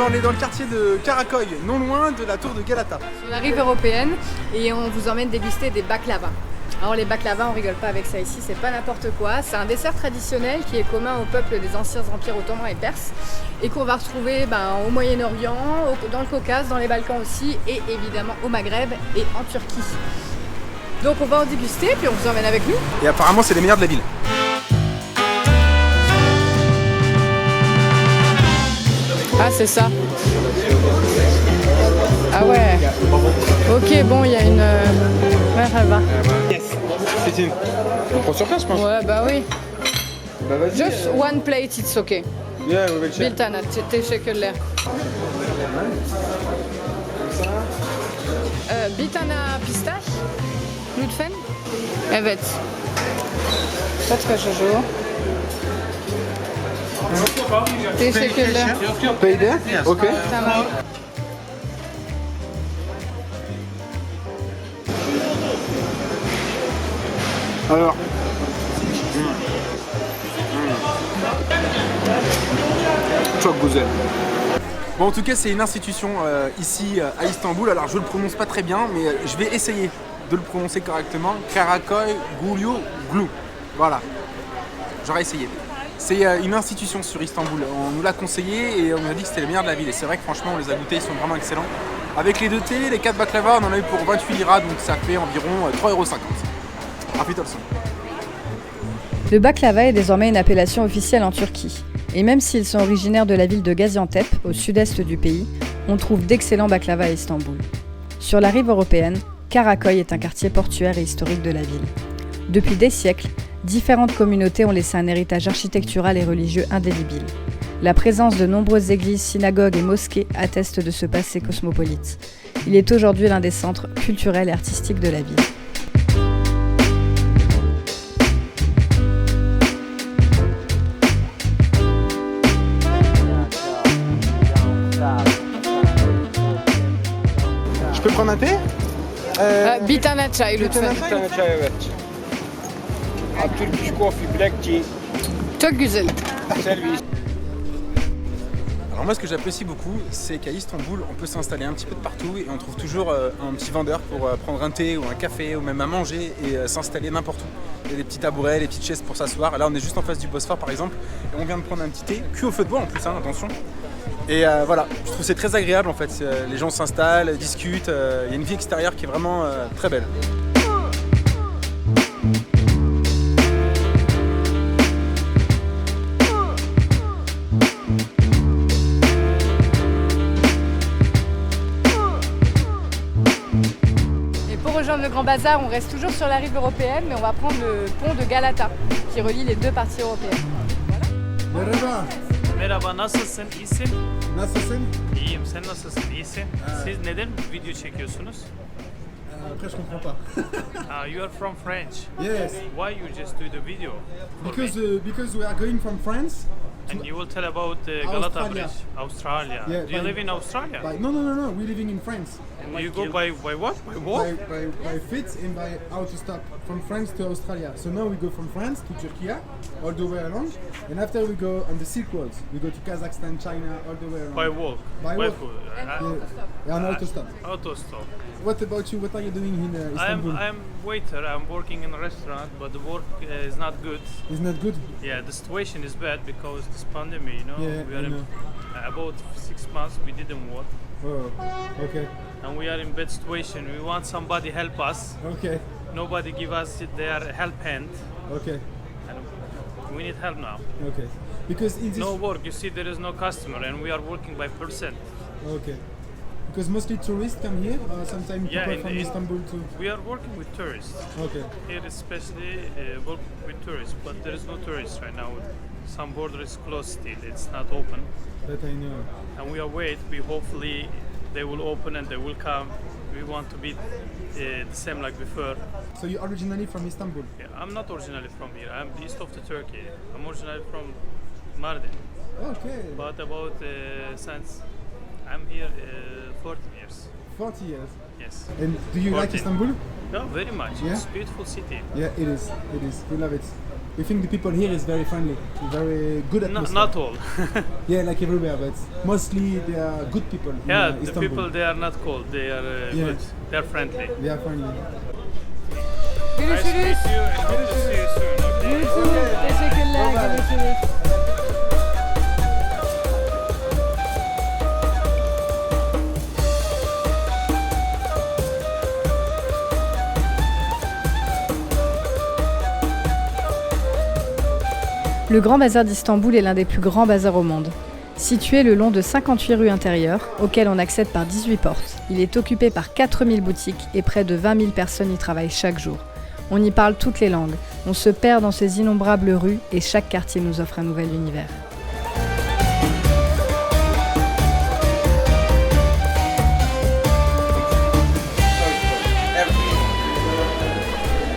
on est dans le quartier de Karaköy, non loin de la tour de Galata. Sur la rive européenne et on vous emmène déguster des baklava. Alors les baklava, on rigole pas avec ça ici, c'est pas n'importe quoi. C'est un dessert traditionnel qui est commun au peuple des anciens empires ottomans et perses et qu'on va retrouver au Moyen-Orient, dans le Caucase, dans les Balkans aussi et évidemment au Maghreb et en Turquie. Donc on va en déguster puis on vous emmène avec nous. Et apparemment c'est les meilleurs de la ville. Ah c'est ça. Ah ouais. Ok bon il y a une... Ouais ça va. Yes. C'est une... On prend sur place je pense. Ouais bah oui. Bah vas-y. Just one plate it's okay. Yeah, we will check. Biltana, teşekkürler. Biltana pistache lütfen. Evet. Çok teşekkür. Teşekkürler. Pay there? Ok. Tamam. Alors. Çok güzel. Bon, en tout cas, c'est une institution ici à Istanbul. Alors, je le prononce pas très bien, mais je vais essayer de le prononcer correctement. Karaköy Gulu. Voilà. J'aurais essayé. C'est une institution sur Istanbul. On nous l'a conseillé et on nous a dit que c'était les meilleurs de la ville. Et c'est vrai que franchement, on les a goûtés, ils sont vraiment excellents. Avec les 2 thés, les 4 baklava, on en a eu pour 28 liras, donc ça fait environ 3,50 €. Afiyet olsun. Le baklava est désormais une appellation officielle en Turquie. Et même s'ils sont originaires de la ville de Gaziantep, au sud-est du pays, on trouve d'excellents baklava à Istanbul. Sur la rive européenne, Karaköy est un quartier portuaire et historique de la ville. Depuis des siècles, différentes communautés ont laissé un héritage architectural et religieux indélébile. La présence de nombreuses églises, synagogues et mosquées atteste de ce passé cosmopolite. Il est aujourd'hui l'un des centres culturels et artistiques de la ville. Je peux prendre un thé? Bir tane çay lütfen. Bir tane çay evet. Turkish coffee, black tea, Çok güzel. service. Alors moi, ce que j'apprécie beaucoup, c'est qu'à Istanbul, on peut s'installer un petit peu de partout et on trouve toujours un petit vendeur pour prendre un thé ou un café ou même à manger et s'installer n'importe où. Il y a des petits tabourets, des petites chaises pour s'asseoir. Là, on est juste en face du Bosphore, par exemple, et on vient de prendre un petit thé, cuit au feu de bois en plus, hein, attention. Et voilà, je trouve que c'est très agréable en fait. Les gens s'installent, discutent. Il y a une vie extérieure qui est vraiment très belle. Et pour rejoindre le Grand Bazar, on reste toujours sur la rive européenne, mais on va prendre le pont de Galata, qui relie les 2 parties européennes. Merhaba. Merhaba, nasılsın? İyisin? Nasılsın? İyiyim, sen nasılsın? İyisin? Siz neden video çekiyorsunuz? Après, je comprends pas. You are from French. Yes, Why you just do the video? For me? Because we are going from France. And you will tell about Galata Australia. Bridge, Australia. Yeah, Do you by- live in Australia? No. We're living in France. And you go by what? By walk? By feet and by autostop from France to Australia. So now we go from France to Turkey, all the way along, and after we go on the Silk Road. We go to Kazakhstan, China, all the way along. By walk? By walk. foot? Yeah, on autostop. Autostop. What about you? What are you doing in Istanbul? I'm waiter. I'm working in a restaurant, but the work is not good. It's not good. Yeah, the situation is bad because this pandemic. You know, Yeah, we I are in, know. about 6 months. We didn't work. Oh, okay, And we are in bad situation. We want somebody help us. okay, Nobody give us their help hand, okay, and we need help now. okay. Because in this, No work. You see, there is no customer, and we are working by percent. okay, because mostly tourists come here. Sometimes Yeah, people in from the- Istanbul too. We are working with tourists. Okay, Here, especially work with tourists, but there is no tourists right now. Some border is closed still. It's not open, that I know. and we are wait. We hopefully they will open and they will come. We want to be the same like before. So you're originally from Istanbul? Yeah, I'm not originally from here. I'm east of the Turkey. I'm originally from Mardin. Okay, But about since I'm here 14 years. 40 years. Yes. And do you like 14. Istanbul? No, very much. Yeah? It's a beautiful city. Yeah, it is. It is. We love it. We think the people here is very friendly, very good atmosphere. Not all. Yeah, like everywhere, but mostly they are good people. Yeah, in, the Istanbul. people they are not cold. They are Yeah. good. They are friendly. They are friendly. Nice to meet you and hope to see you soon. Okay? Teşekkürler. Görüşürüz. Le Grand Bazar d'Istanbul est l'un des plus grands bazars au monde. Situé le long de 58 rues intérieures, auxquelles on accède par 18 portes, il est occupé par 4000 boutiques et près de 20 000 personnes y travaillent chaque jour. On y parle toutes les langues, on se perd dans ces innombrables rues et chaque quartier nous offre un nouvel univers.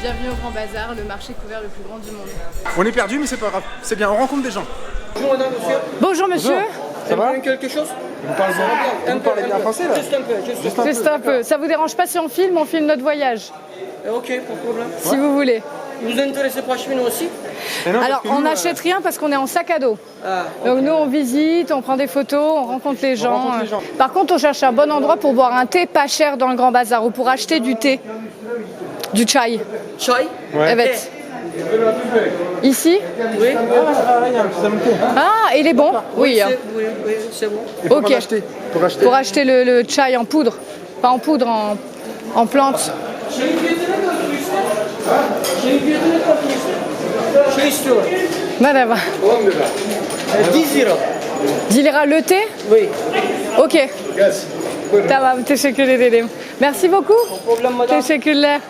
Bienvenue au Grand Bazar, le marché couvert le plus grand du monde. On est perdu, mais c'est pas grave. C'est bien, on rencontre des gens. Bonjour madame, monsieur. Bonjour monsieur. Ça va? Quelque chose? Vous parlez bien français là? Juste un peu, juste un peu. Juste un peu. Ça vous dérange pas si on filme notre voyage, Ok, pas de problème. si vous voulez. Vous vous intéressez par cheminot aussi? Mais non, parce Alors que on nous, n'achète rien parce qu'on est en sac à dos. Ah, Donc nous on visite, on prend des photos, on rencontre les gens. rencontre les gens. Par contre on cherche un bon endroit pour boire un thé pas cher dans le Grand Bazar ou pour acheter du thé. Du chai. chai? Evet. Ici? Oui. Ah, il est bon? Oui. Oui, oui, c'est bon. Et pour Ok. en acheter, pour acheter. Pour acheter le chai en poudre. Pas en poudre, en plante. Şey istiyorum. Merhaba. 10 lira. 10 lira le thé? Oui. Ok. Tamam, teşekkür ederim. Merci beaucoup. Problem madame. Teşekkürler.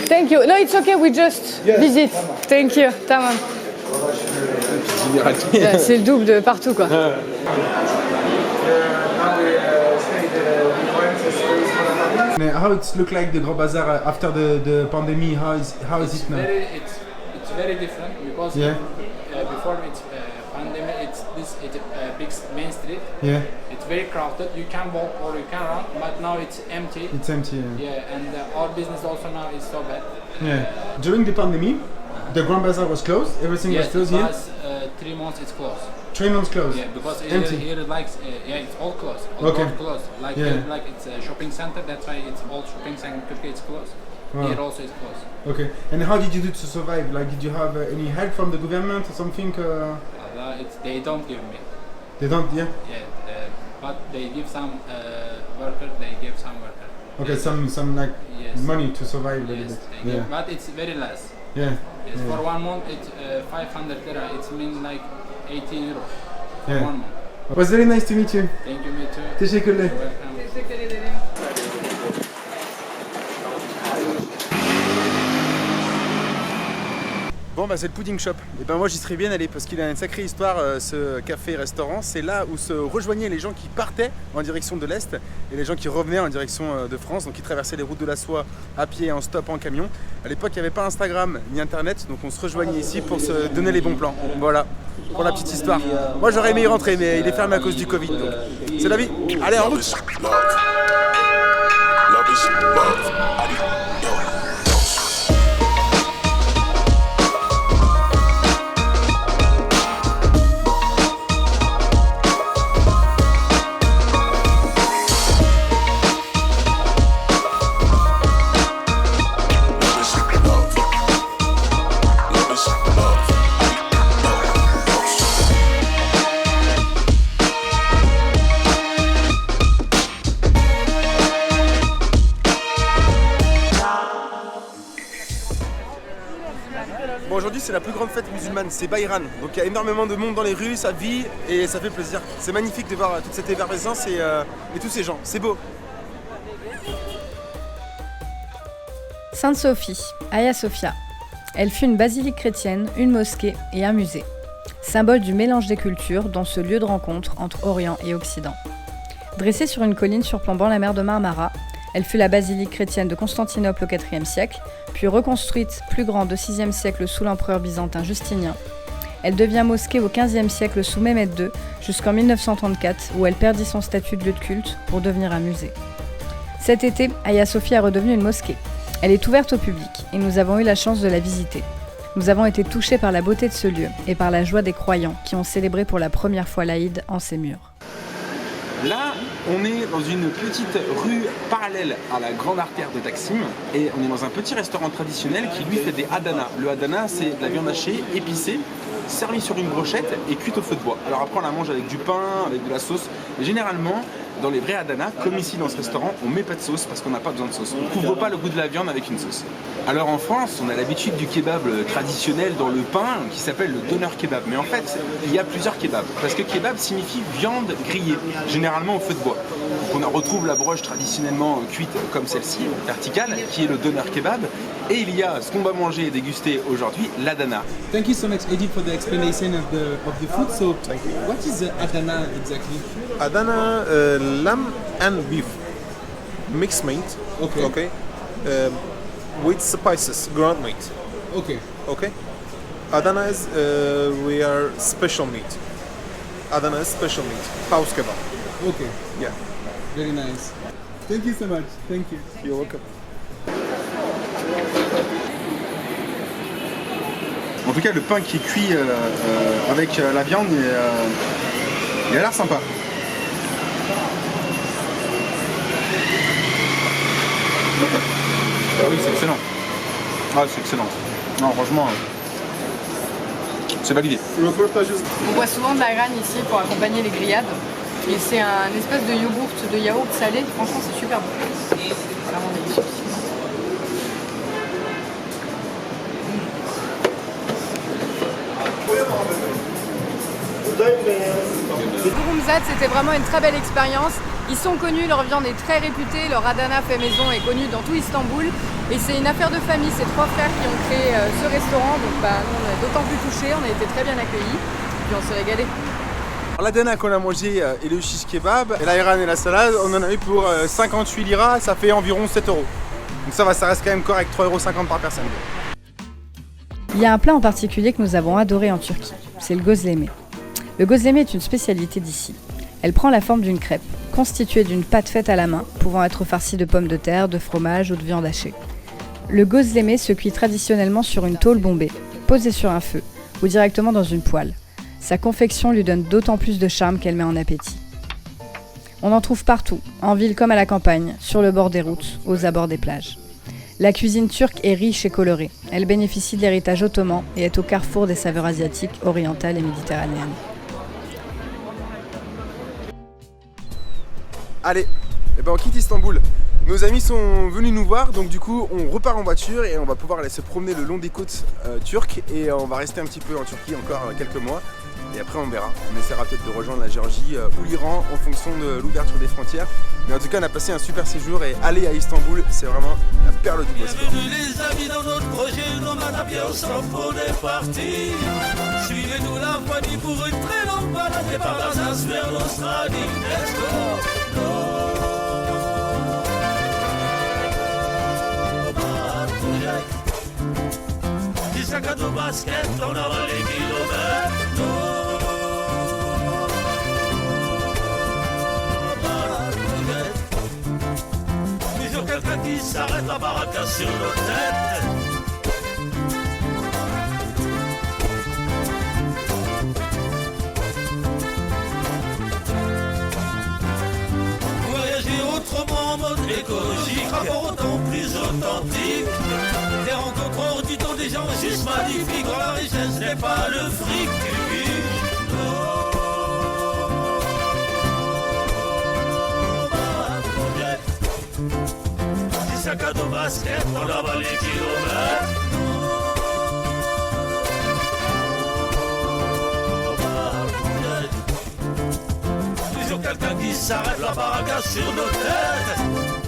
Thank you. No, it's okay, we just visit. Thank you. Tamam. Ouais, c'est le double de partout, quoi. How it look like the Grand Bazar after the pandemic? How is it now? It's very different because Yeah. Before it's pandemic, it's big main street. Yeah, It's very crowded. You can walk or you can run, but now it's empty. it's empty. Yeah. Yeah, and our business also now is so bad. Yeah. During the pandemic, the Grand Bazar was closed. Everything was Yes, closed it here. was 3 months it's closed. 3 months closed. Yeah, because Empty. here it's all closed. Okay. All closed. Like Yeah. like it's a shopping center. That's why it's all shopping center in Turkey. It's closed. Wow. Here also it's closed. Okay. And how did you do to survive? Like, did you have any help from the government or something? They don't give me. They don't. Yeah. Yeah, but they give some worker. They give some worker. Okay. Some like Yes. money to survive a little Yes, bit. they give, but it's very less. Yeah. Yes, Yeah. for 1 month it's 500 lira. It's mean like 80 euro for Yeah. 1 month. It was very nice to meet you. Thank you, me too. Teşekkürler. Welcome. Bon bah c'est le Pudding Shop. Et ben moi j'y serais bien allé parce qu'il a une sacrée histoire ce café-restaurant. C'est là où se rejoignaient les gens qui partaient en direction de l'Est et les gens qui revenaient en direction de France, donc qui traversaient les routes de la soie à pied, en stop, en camion. À l'époque il n'y avait pas Instagram ni Internet, donc on se rejoignait ici pour se donner les bons plans. Voilà, pour la petite histoire. Moi j'aurais aimé y rentrer mais il est fermé à cause du Covid, donc c'est la vie. Allez en route. Bon, aujourd'hui c'est la plus grande fête musulmane, c'est Bayram. Donc il y a énormément de monde dans les rues, ça vit et ça fait plaisir. C'est magnifique de voir toute cette effervescence et tous ces gens, c'est beau. Sainte Sophie, Hagia Sophia. Elle fut une basilique chrétienne, une mosquée et un musée. Symbole du mélange des cultures dans ce lieu de rencontre entre Orient et Occident. Dressée sur une colline surplombant la mer de Marmara, elle fut la basilique chrétienne de Constantinople au IVe siècle, puis reconstruite plus grande au VIe siècle sous l'empereur byzantin Justinien. Elle devient mosquée au XVe siècle sous Mehmed II, jusqu'en 1934 où elle perdit son statut de lieu de culte pour devenir un musée. Cet été, Hagia Sophia est redevenue une mosquée. Elle est ouverte au public et nous avons eu la chance de la visiter. Nous avons été touchés par la beauté de ce lieu et par la joie des croyants qui ont célébré pour la première fois l'Aïd en ces murs. Là, on est dans une petite rue parallèle à la grande artère de Taksim et on est dans un petit restaurant traditionnel qui lui fait des Adana. Le Adana, c'est de la viande hachée, épicée, servie sur une brochette et cuite au feu de bois. Alors après, on la mange avec du pain, avec de la sauce. Mais généralement, dans les vrais Adana, comme ici dans ce restaurant, on met pas de sauce parce qu'on n'a pas besoin de sauce. On ne couvre pas le goût de la viande avec une sauce. Alors en France, on a l'habitude du kebab traditionnel dans le pain qui s'appelle le doner kebab. Mais en fait, il y a plusieurs kebabs. Parce que kebab signifie viande grillée, généralement au feu de bois. Donc on retrouve la broche traditionnellement cuite comme celle-ci, verticale, qui est le doner kebab. Et il y a ce qu'on va manger et déguster aujourd'hui, l'Adana. Thank you so much, Eddie, for the explanation of the food. So, what is the Adana exactly? Adana, lamb and beef, mixed meat. Okay. Okay. With spices, ground meat. Okay. Okay. Adana is we are special meat. Adana is special meat. House kebab. Okay. Yeah. Very nice. Thank you so much. Thank you. You're welcome. En tout cas, le pain qui est cuit avec la viande, il a l'air sympa. Ah oui, c'est excellent. Ah, c'est excellent. Non, franchement, c'est validé. On boit souvent de la gragne ici pour accompagner les grillades. Et c'est un espèce de yaourt salé. Franchement, c'est super bon. Vraiment délicieux. Gurumzad, c'était vraiment une très belle expérience. Ils sont connus, leur viande est très réputée, leur Adana fait maison est connu dans tout Istanbul. Et c'est une affaire de famille, c'est 3 frères qui ont créé ce restaurant. Donc nous, on est d'autant plus touchés, on a été très bien accueillis. Puis on s'est régalé. L'Adana qu'on a mangé et le shish kebab, et l'ayran et la salade, on en a eu pour 58 liras, ça fait environ 7 euros. Donc ça va, ça reste quand même correct, 3,50 € par personne. Il y a un plat en particulier que nous avons adoré en Turquie, c'est le gözleme. Le gözleme est une spécialité d'ici. Elle prend la forme d'une crêpe, constituée d'une pâte faite à la main, pouvant être farcie de pommes de terre, de fromage ou de viande hachée. Le gözleme se cuit traditionnellement sur une tôle bombée, posée sur un feu, ou directement dans une poêle. Sa confection lui donne d'autant plus de charme qu'elle met en appétit. On en trouve partout, en ville comme à la campagne, sur le bord des routes, aux abords des plages. La cuisine turque est riche et colorée. Elle bénéficie de l'héritage ottoman et est au carrefour des saveurs asiatiques, orientales et méditerranéennes. Allez, on quitte Istanbul. Nos amis sont venus nous voir, donc du coup on repart en voiture et on va pouvoir aller se promener le long des côtes turques et on va rester un petit peu en Turquie encore quelques mois. Et après on verra, on essaiera peut-être de rejoindre la Géorgie ou l'Iran en fonction de l'ouverture des frontières. Mais en tout cas on a passé un super séjour et aller à Istanbul c'est vraiment la perle du Bosphore. Les amis dans notre projet, nos mains à pied ensemble pour des parties. Suivez-nous la famille pour une très longue balade et par l'Alsace vers l'Australie. Let's go! Des sacs à dos basket, on avale les kilomètres. Quelqu'un qui s'arrête la baraka sur nos têtes. Voyager autrement en mode écologique, rapport autant plus authentique. Des rencontres hors du temps, des gens juste magnifiques. Quand la richesse n'est pas le fric. Sac à dos basket, on avale les kilomètres. Toujours quelqu'un qui s'arrête la baraka sur nos têtes.